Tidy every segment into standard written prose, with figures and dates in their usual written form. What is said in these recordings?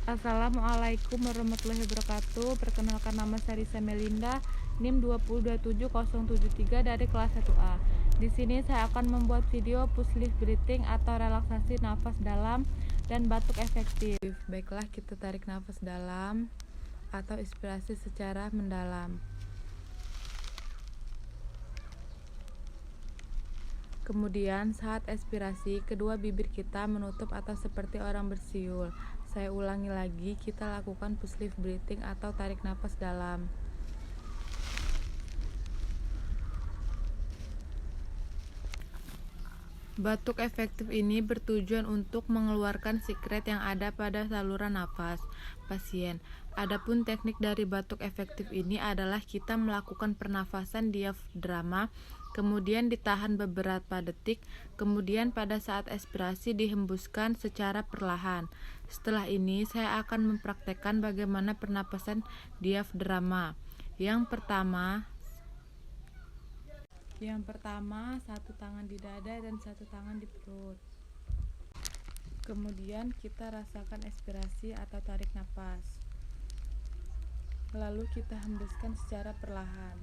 Assalamualaikum warahmatullahi wabarakatuh. Perkenalkan, nama Sarisa Melinda, NIM 2027073 dari kelas 1A. Di sini saya akan membuat video push lift breathing atau relaksasi nafas dalam dan batuk efektif. Baiklah, kita tarik nafas dalam atau inspirasi secara mendalam. Kemudian saat ekspirasi, kedua bibir kita menutup atau seperti orang bersiul. Saya ulangi lagi, kita lakukan push lift breathing atau tarik nafas dalam. Batuk efektif ini bertujuan untuk mengeluarkan sekret yang ada pada saluran nafas pasien. Adapun teknik dari batuk efektif ini adalah kita melakukan pernafasan diafragma, kemudian ditahan beberapa detik, kemudian pada saat ekspirasi dihembuskan secara perlahan. Setelah ini saya akan mempraktekkan bagaimana pernapasan diafragma. Yang pertama, satu tangan di dada dan satu tangan di perut. Kemudian kita rasakan ekspirasi atau tarik napas. Lalu kita hembuskan secara perlahan.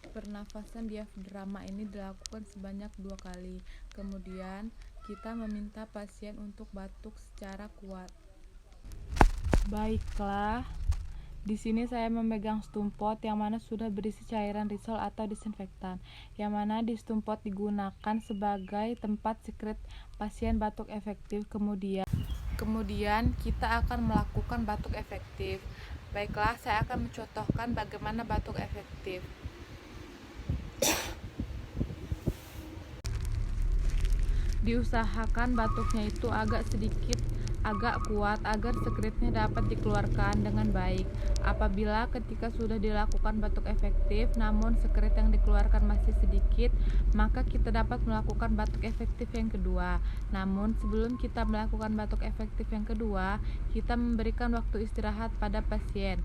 Pernafasan diafragma ini dilakukan sebanyak 2 kali. Kemudian kita meminta pasien untuk batuk secara kuat. Baiklah, di sini saya memegang stumpot yang mana sudah berisi cairan risol atau disinfektan, yang mana di stumpot digunakan sebagai tempat sekret pasien batuk efektif. Kemudian kita akan melakukan batuk efektif. Baiklah, saya akan mencontohkan bagaimana batuk efektif. Diusahakan batuknya itu agak kuat agar sekretnya dapat dikeluarkan dengan baik. Apabila ketika sudah dilakukan batuk efektif namun sekret yang dikeluarkan masih sedikit, maka kita dapat melakukan batuk efektif yang kedua. Namun sebelum kita melakukan batuk efektif yang kedua, kita memberikan waktu istirahat pada pasien.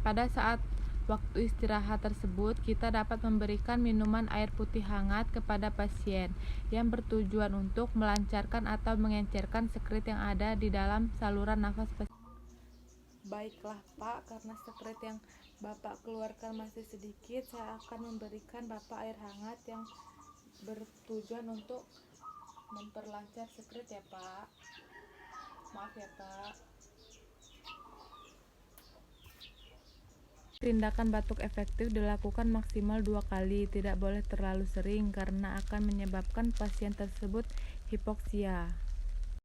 Pada saat waktu istirahat tersebut, kita dapat memberikan minuman air putih hangat kepada pasien yang bertujuan untuk melancarkan atau mengencerkan sekret yang ada di dalam saluran nafas pasien. Baiklah Pak, karena sekret yang Bapak keluarkan masih sedikit, saya akan memberikan Bapak air hangat yang bertujuan untuk memperlancar sekret ya Pak. Maaf ya Pak. Tindakan batuk efektif dilakukan maksimal 2 kali, tidak boleh terlalu sering karena akan menyebabkan pasien tersebut hipoksia.